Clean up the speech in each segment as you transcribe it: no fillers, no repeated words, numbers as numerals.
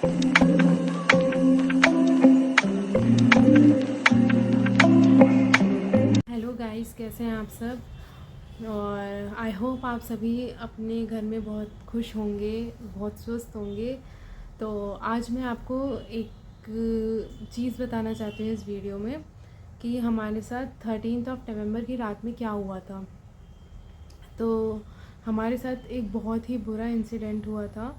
Hello guys, कैसे हैं आप सब। और आई होप आप सभी अपने घर में बहुत खुश होंगे, बहुत स्वस्थ होंगे। तो आज मैं आपको एक चीज़ बताना चाहती हूँ इस वीडियो में कि हमारे साथ 13 नवंबर की रात में क्या हुआ था। तो हमारे साथ एक बहुत ही बुरा इंसिडेंट हुआ था।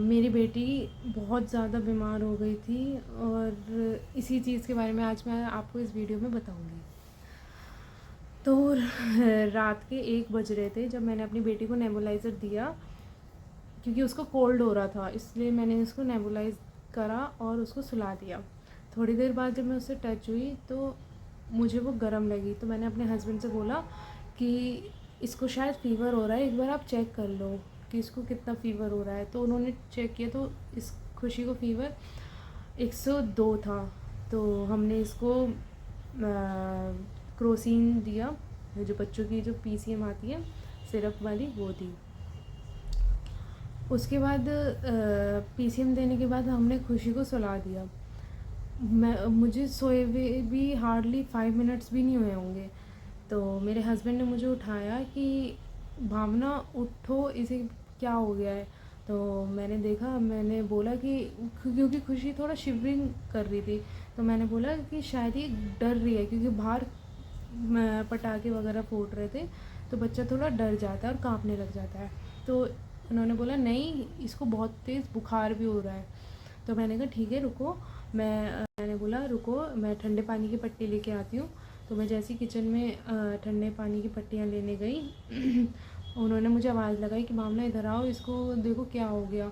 मेरी बेटी बहुत ज़्यादा बीमार हो गई थी और इसी चीज़ के बारे में आज मैं आपको इस वीडियो में बताऊंगी। तो रात के 1 बज रहे थे जब मैंने अपनी बेटी को नेबुलाइज़र दिया, क्योंकि उसको कोल्ड हो रहा था, इसलिए मैंने उसको नेबुलाइज करा और उसको सुला दिया। थोड़ी देर बाद जब मैं उससे टच हुई तो मुझे वो गर्म लगी, तो मैंने अपने हस्बैंड से बोला कि इसको शायद फ़ीवर हो रहा है, एक बार आप चेक कर लो कि इसको कितना फ़ीवर हो रहा है। तो उन्होंने चेक किया तो इस खुशी को फ़ीवर 102 था। तो हमने इसको क्रोसिन दिया, जो बच्चों की जो PCM आती है सिरप वाली, वो दी। उसके बाद PCM देने के बाद हमने खुशी को सुला दिया। मुझे सोए हुए भी हार्डली 5 मिनट्स भी नहीं हुए होंगे। तो मेरे हस्बैंड ने मुझे उठाया कि भावना उठो, इसे क्या हो गया है। तो मैंने देखा, मैंने बोला कि क्योंकि खुशी थोड़ा शिवरिंग कर रही थी, तो मैंने बोला कि शायद ये डर रही है, क्योंकि बाहर पटाखे वगैरह फूट रहे थे तो बच्चा थोड़ा डर जाता है और कांपने लग जाता है। तो उन्होंने बोला नहीं, इसको बहुत तेज़ बुखार भी हो रहा है। तो मैंने कहा ठीक है रुको, मैंने बोला रुको, मैं ठंडे पानी की पट्टी लेके आती हूँ। तो मैं जैसी किचन में ठंडे पानी की पट्टियाँ लेने गई उन्होंने मुझे आवाज़ लगाई कि भावना इधर आओ, इसको देखो क्या हो गया,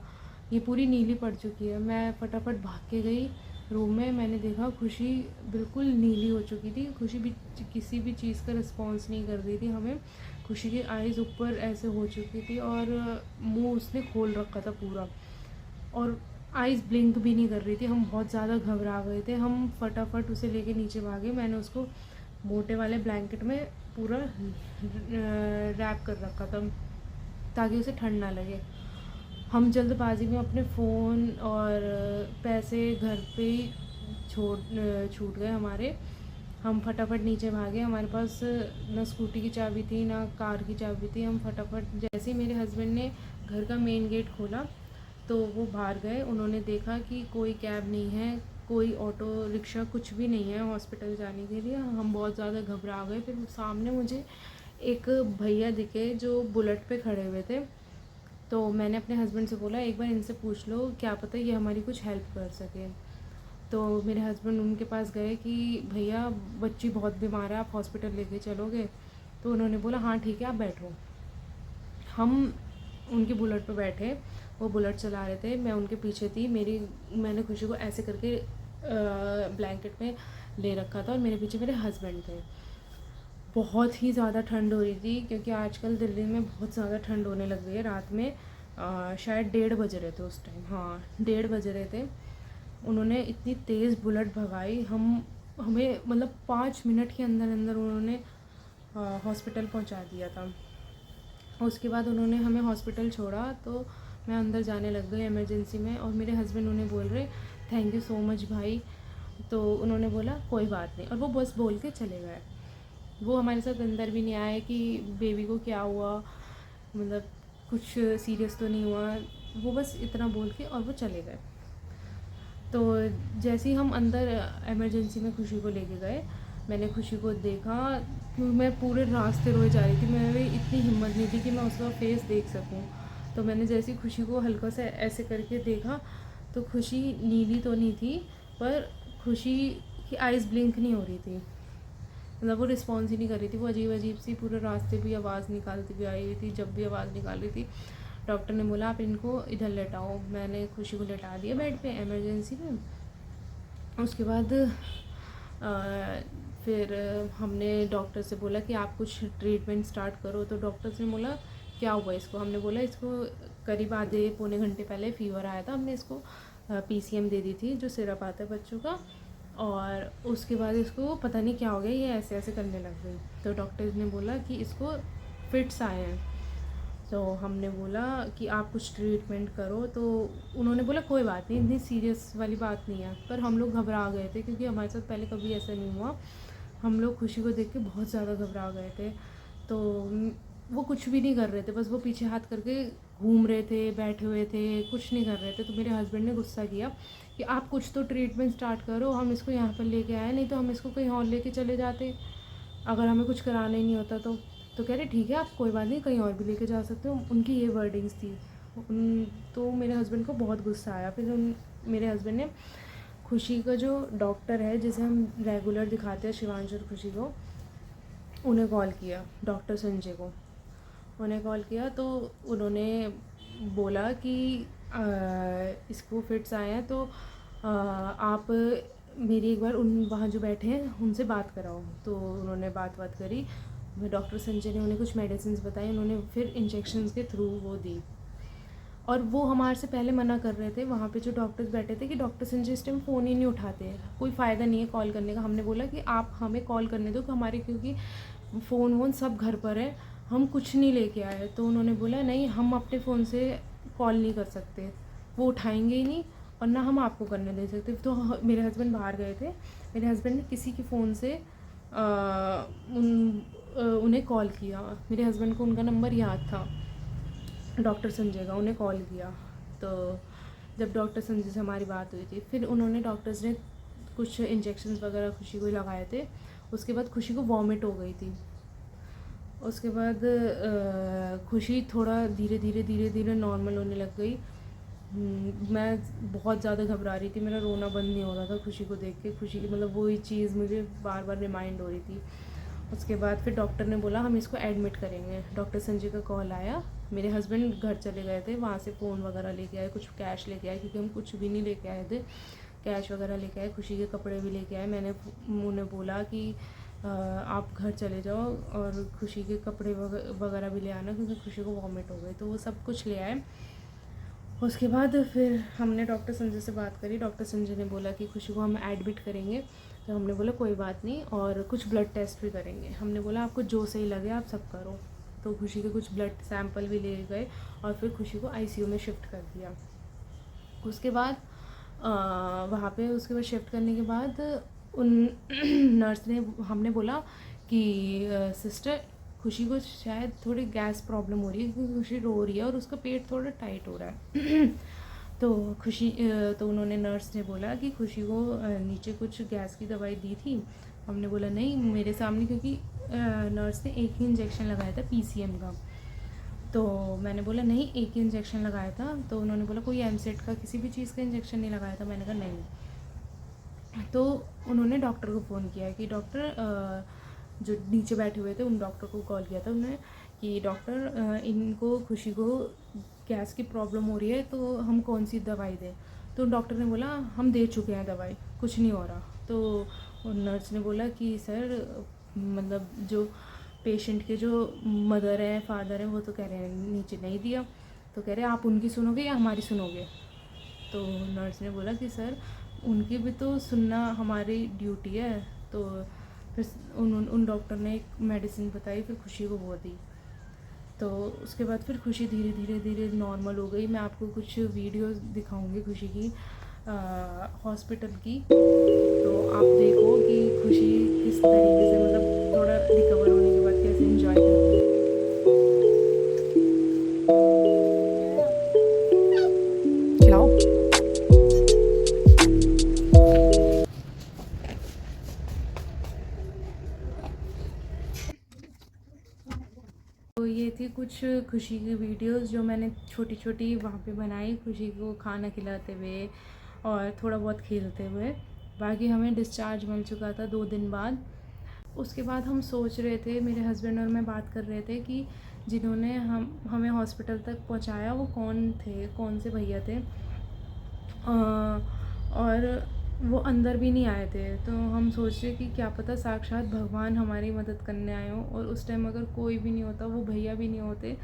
ये पूरी नीली पड़ चुकी है। मैं फटाफट भाग के गई रूम में। मैंने देखा खुशी बिल्कुल नीली हो चुकी थी। खुशी भी किसी भी चीज़ का रिस्पॉन्स नहीं कर रही थी हमें। खुशी की आइज़ ऊपर ऐसे हो चुकी थी और मुंह उसने खोल रखा था पूरा, और आइज़ ब्लिंक भी नहीं कर रही थी। हम बहुत ज़्यादा घबरा गए थे। हम फटाफट उसे लेके नीचे भागे। मैंने उसको मोटे वाले ब्लैंकेट में पूरा रैप कर रखा था ताकि उसे ठंड ना लगे। हम जल्दबाजी में अपने फ़ोन और पैसे घर पे ही छूट गए हमारे। हम फटाफट नीचे भागे। हमारे पास ना स्कूटी की चाबी थी ना कार की चाबी थी। हम फटाफट, जैसे ही मेरे हस्बैंड ने घर का मेन गेट खोला तो वो बाहर गए। उन्होंने देखा कि कोई कैब नहीं है, कोई ऑटो रिक्शा कुछ भी नहीं है हॉस्पिटल जाने के लिए। हम बहुत ज़्यादा घबरा गए। फिर सामने मुझे एक भैया दिखे जो बुलेट पे खड़े हुए थे। तो मैंने अपने हस्बैंड से बोला एक बार इनसे पूछ लो, क्या पता ये हमारी कुछ हेल्प कर सके। तो मेरे हस्बैंड उनके पास गए कि भैया बच्ची बहुत बीमार है, आप हॉस्पिटल लेके चलोगे। तो उन्होंने बोला हाँ ठीक है, आप बैठो। हम उनकी बुलेट पे बैठे। वो बुलेट चला रहे थे, मैं उनके पीछे थी। मैंने खुशी को ऐसे करके ब्लैंकेट में ले रखा था और मेरे पीछे मेरे हस्बैंड थे। बहुत ही ज़्यादा ठंड हो रही थी, क्योंकि आजकल दिल्ली में बहुत ज़्यादा ठंड होने लग गई है। रात में शायद 1:30 बज रहे थे उस टाइम, हाँ 1:30 बज रहे थे। उन्होंने इतनी तेज़ बुलेट भगाई, हमें मतलब 5 मिनट के अंदर अंदर उन्होंने हॉस्पिटल पहुंचा दिया था। उसके बाद उन्होंने हमें हॉस्पिटल छोड़ा तो मैं अंदर जाने लग गई इमरजेंसी में, और मेरे हस्बैंड उन्हें बोल रहे थैंक यू सो मच भाई। तो उन्होंने बोला कोई बात नहीं, और वो बस बोल के चले गए। वो हमारे साथ अंदर भी नहीं आए कि बेबी को क्या हुआ, मतलब कुछ सीरियस तो नहीं हुआ। वो बस इतना बोल के और वो चले गए। तो जैसे ही हम अंदर इमरजेंसी में खुशी को लेके गए, मैंने खुशी को देखा। मैं पूरे रास्ते रोए जा रही थी, मेरी इतनी हिम्मत नहीं थी कि मैं उसका फेस देख सकूं। तो मैंने जैसे ही खुशी को हल्का सा ऐसे करके देखा तो खुशी नीली तो नहीं थी, पर खुशी की आइज़ ब्लिंक नहीं हो रही थी, मतलब वो रिस्पॉन्स ही नहीं कर रही थी। वो अजीब अजीब सी पूरे रास्ते भी आवाज़ निकालती भी आई हुई थी। जब भी आवाज़ निकाल रही थी डॉक्टर ने बोला आप इनको इधर लेटाओ। मैंने खुशी को लेटा दिया बेड पे इमरजेंसी में। उसके बाद फिर हमने डॉक्टर से बोला कि आप कुछ ट्रीटमेंट स्टार्ट करो। तो डॉक्टर ने बोला क्या हुआ इसको। हमने बोला इसको करीब आधे पौने घंटे पहले फ़ीवर आया था, हमने इसको PCM दे दी थी जो सिरप आता है बच्चों का, और उसके बाद इसको पता नहीं क्या हो गया, ये ऐसे ऐसे करने लग गई। तो डॉक्टर ने बोला कि इसको फिट्स आए हैं। तो हमने बोला कि आप कुछ ट्रीटमेंट करो, तो उन्होंने बोला कोई बात नहीं, इतनी सीरियस वाली बात नहीं है। पर हम लोग घबरा गए थे क्योंकि हमारे साथ पहले कभी ऐसा नहीं हुआ। हम लोग खुशी को देख के बहुत ज़्यादा घबरा गए थे। तो वो कुछ भी नहीं कर रहे थे, बस वो पीछे हाथ करके घूम रहे थे, बैठे हुए थे, कुछ नहीं कर रहे थे। तो मेरे हस्बैंड ने गुस्सा किया कि आप कुछ तो ट्रीटमेंट स्टार्ट करो, हम इसको यहाँ पर लेके आए, नहीं तो हम इसको कहीं और लेके चले जाते अगर हमें कुछ कराना ही नहीं होता तो कह रहे ठीक है, आप कोई बात नहीं, कहीं और भी लेके जा सकते हो। उनकी ये वर्डिंग्स थी। तो मेरे हस्बैंड को बहुत गुस्सा आया। फिर मेरे हस्बैंड ने खुशी का जो डॉक्टर है जिसे हम रेगुलर दिखाते हैं, शिवांश और खुशी को, उन्हें कॉल किया, डॉक्टर संजय को उन्हें कॉल किया। तो उन्होंने बोला कि इसको फिट्स आए हैं, तो आप मेरी एक बार वहाँ जो बैठे हैं उनसे बात कराओ। तो उन्होंने बात करी। डॉक्टर संजय ने उन्हें कुछ मेडिसिन बताई, उन्होंने फिर इंजेक्शंस के थ्रू वो दी। और वो हमारे से पहले मना कर रहे थे, वहाँ पे जो डॉक्टर्स बैठे थे, कि डॉक्टर संजय इस टाइम फ़ोन ही नहीं उठाते, कोई फ़ायदा नहीं है कॉल करने का। हमने बोला कि आप हमें कॉल करने दो, कि हमारे क्योंकि फ़ोन वोन सब घर पर है, हम कुछ नहीं लेके आए। तो उन्होंने बोला नहीं, हम अपने फ़ोन से कॉल नहीं कर सकते, वो उठाएंगे ही नहीं और ना हम आपको करने दे सकते। तो मेरे हस्बैंड बाहर गए थे, मेरे हस्बैंड ने किसी के फ़ोन से उन्हें कॉल किया। मेरे हस्बैंड को उनका नंबर याद था, डॉक्टर संजय का, उन्हें कॉल किया। तो जब डॉक्टर संजय से हमारी बात हुई थी, फिर उन्होंने डॉक्टर्स ने कुछ इंजेक्शन्स वगैरह खुशी को लगाए थे। उसके बाद खुशी को वॉमिट हो गई थी। उसके बाद खुशी थोड़ा धीरे धीरे नॉर्मल होने लग गई। मैं बहुत ज़्यादा घबरा रही थी, मेरा रोना बंद नहीं हो रहा था खुशी को देख के। खुशी की मतलब वही चीज़ मुझे बार बार रिमाइंड हो रही थी। उसके बाद फिर डॉक्टर ने बोला हम इसको एडमिट करेंगे। डॉक्टर संजय का कॉल आया, मेरे हस्बैंड घर चले गए थे, वहाँ से फ़ोन वगैरह लेके आए, कुछ कैश लेके आए क्योंकि हम कुछ भी नहीं लेके आए थे। कैश वगैरह लेके आए, खुशी के कपड़े भी लेके आए। मैंने उन्हें बोला कि आप घर चले जाओ और खुशी के कपड़े वगैरह भी ले आना क्योंकि खुशी को वॉमिट हो गई। तो वो सब कुछ ले आए। उसके बाद फिर हमने डॉक्टर संजय से बात करी। डॉक्टर संजय ने बोला कि खुशी को हम एडमिट करेंगे। तो हमने बोला कोई बात नहीं, और कुछ ब्लड टेस्ट भी करेंगे। हमने बोला आपको जो सही लगे आप सब करो। तो खुशी के कुछ ब्लड सैंपल भी ले गए और फिर खुशी को आईसीयू में शिफ्ट कर दिया। उसके बाद वहाँ पे उसके बाद शिफ्ट करने के बाद उन नर्स ने हमने बोला कि सिस्टर खुशी को शायद थोड़ी गैस प्रॉब्लम हो रही है क्योंकि खुशी रो रही है और उसका पेट थोड़ा टाइट हो रहा है। तो तो उन्होंने नर्स ने बोला कि खुशी को नीचे कुछ गैस की दवाई दी थी। हमने बोला नहीं, मेरे सामने, क्योंकि नर्स ने एक ही इंजेक्शन लगाया था पीसीएम का। तो मैंने बोला नहीं, एक ही इंजेक्शन लगाया था। तो उन्होंने बोला कोई एमसेट का किसी भी चीज़ का इंजेक्शन नहीं लगाया था। मैंने कहा नहीं। तो उन्होंने डॉक्टर को फ़ोन किया कि डॉक्टर, जो नीचे बैठे हुए थे उन डॉक्टर को कॉल किया था उन्होंने कि डॉक्टर इनको खुशी को गैस की प्रॉब्लम हो रही है, तो हम कौन सी दवाई दें। तो डॉक्टर ने बोला हम दे चुके हैं दवाई, कुछ नहीं हो रहा। तो नर्स ने बोला कि सर मतलब जो पेशेंट के जो मदर हैं फादर हैं वो तो कह रहे हैं नीचे नहीं दिया। तो कह रहे हैं आप उनकी सुनोगे या हमारी सुनोगे। तो नर्स ने बोला कि सर उनकी भी तो सुनना हमारी ड्यूटी है। तो फिर उन डॉक्टर ने एक मेडिसिन बताई, फिर खुशी को वो दी। तो उसके बाद फिर खुशी धीरे धीरे नॉर्मल हो गई। मैं आपको कुछ वीडियोस दिखाऊंगी खुशी की हॉस्पिटल की, तो आप देखो कि खुशी किस तरीके से मतलब थोड़ा रिकवर होने के बाद कैसे एंजॉय करती है। खिलाओ। तो ये थी कुछ खुशी की वीडियोस जो मैंने छोटी छोटी वहाँ पे बनाई, खुशी को खाना खिलाते हुए और थोड़ा बहुत खेलते हुए। बाकी हमें डिस्चार्ज मिल चुका था 2 दिन बाद। उसके बाद हम सोच रहे थे, मेरे हस्बैंड और मैं बात कर रहे थे कि जिन्होंने हमें हॉस्पिटल तक पहुंचाया वो कौन थे, कौन से भैया थे। और वो अंदर भी नहीं आए थे। तो हम सोच रहे कि क्या पता साक्षात भगवान हमारी मदद करने आए हों, और उस टाइम अगर कोई भी नहीं होता, वो भैया भी नहीं होते,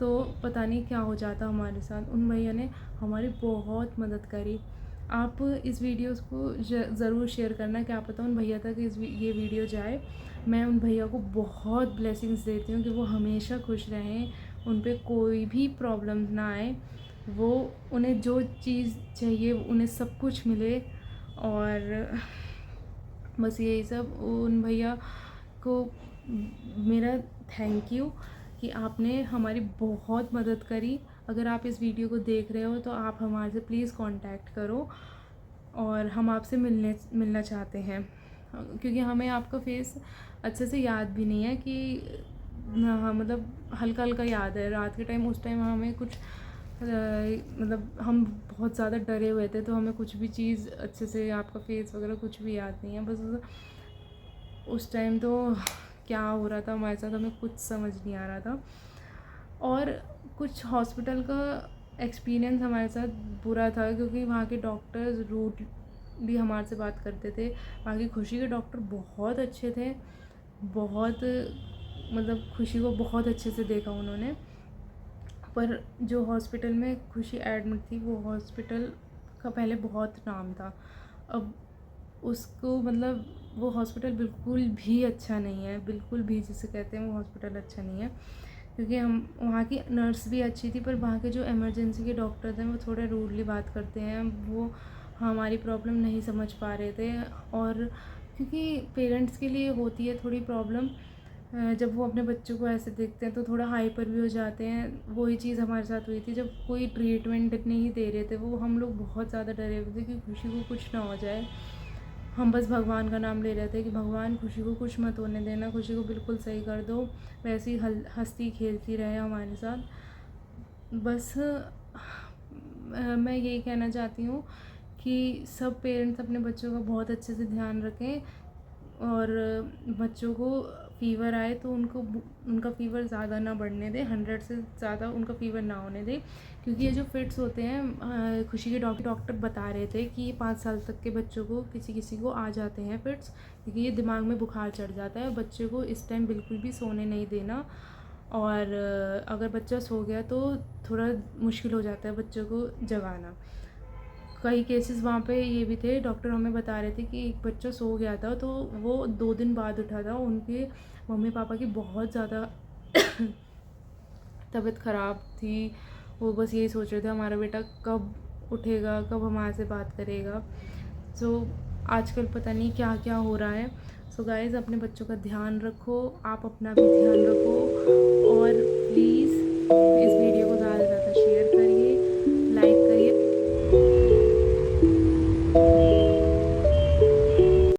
तो पता नहीं क्या हो जाता हमारे साथ। उन भैया ने हमारी बहुत मदद करी। आप इस वीडियोस को ज़रूर शेयर करना, क्या पता उन भैया तक ये वीडियो जाए। मैं उन भैया को बहुत ब्लेसिंग्स देती हूँ कि वो हमेशा खुश रहें उन पे कोई भी प्रॉब्लम ना आए, वो उन्हें जो चीज़ चाहिए उन्हें सब कुछ मिले। और बस यही सब। उन भैया को मेरा थैंक यू कि आपने हमारी बहुत मदद करी। अगर आप इस वीडियो को देख रहे हो तो आप हमारे से प्लीज़ कांटेक्ट करो, और हम आपसे मिलना चाहते हैं, क्योंकि हमें आपका फेस अच्छे से याद भी नहीं है कि हाँ, मतलब हल्का हल्का याद है। रात के टाइम, उस टाइम हमें कुछ मतलब हम बहुत ज़्यादा डरे हुए थे, तो हमें कुछ भी चीज़ अच्छे से, आपका फेस वगैरह कुछ भी याद नहीं है। बस उस टाइम तो क्या हो रहा था हमारे साथ हमें कुछ समझ नहीं आ रहा था। और कुछ हॉस्पिटल का एक्सपीरियंस हमारे साथ बुरा था, क्योंकि वहाँ के डॉक्टर्स रूडली हमारे से बात करते थे। वहाँ की खुशी के डॉक्टर बहुत अच्छे थे, बहुत, मतलब खुशी को बहुत अच्छे से देखा उन्होंने। पर जो हॉस्पिटल में खुशी एडमिट थी, वो हॉस्पिटल का पहले बहुत नाम था। अब उसको, मतलब वो हॉस्पिटल बिल्कुल भी अच्छा नहीं है, बिल्कुल भी, जिसे कहते हैं वो हॉस्पिटल अच्छा नहीं है। क्योंकि हम, वहाँ की नर्स भी अच्छी थी, पर वहाँ के जो इमरजेंसी के डॉक्टर थे वो थोड़े रूडली बात करते हैं। वो हमारी प्रॉब्लम नहीं समझ पा रहे थे। और क्योंकि पेरेंट्स के लिए होती है थोड़ी प्रॉब्लम, जब वो अपने बच्चों को ऐसे देखते हैं तो थोड़ा हाइपर भी हो जाते हैं। वही चीज़ हमारे साथ हुई थी, जब कोई ट्रीटमेंट नहीं दे रहे थे वो, हम लोग बहुत ज़्यादा डरे हुए थे कि खुशी को कुछ ना हो जाए। हम बस भगवान का नाम ले रहे थे कि भगवान खुशी को कुछ मत होने देना, खुशी को बिल्कुल सही कर दो, वैसे ही हंसती खेलती रहे हमारे साथ। बस मैं यही कहना चाहती हूँ कि सब पेरेंट्स अपने बच्चों का बहुत अच्छे से ध्यान रखें, और बच्चों को फ़ीवर आए तो उनका फ़ीवर ज़्यादा ना बढ़ने दें, 100 से ज़्यादा उनका फ़ीवर ना होने दें। क्योंकि ये जो फिट्स होते हैं, खुशी के डॉक्टर बता रहे थे कि 5 साल तक के बच्चों को किसी को आ जाते हैं फिट्स, क्योंकि ये दिमाग में बुखार चढ़ जाता है। बच्चे को इस टाइम बिल्कुल भी सोने नहीं देना, और अगर बच्चा सो गया तो थोड़ा मुश्किल हो जाता है बच्चों को जगाना। कई केसेस वहाँ पे ये भी थे, डॉक्टर हमें बता रहे थे कि एक बच्चा सो गया था तो वो 2 दिन बाद उठा था। उनके मम्मी पापा की बहुत ज़्यादा तबीयत ख़राब थी। वो बस यही सोच रहे थे हमारा बेटा कब उठेगा, कब हमारे से बात करेगा। सो आजकल पता नहीं क्या क्या हो रहा है। सो गाइज़, अपने बच्चों का ध्यान रखो, आप अपना भी ध्यान रखो, और प्लीज़ इस वीडियो को ज़्यादा से ज़्यादा शेयर करें।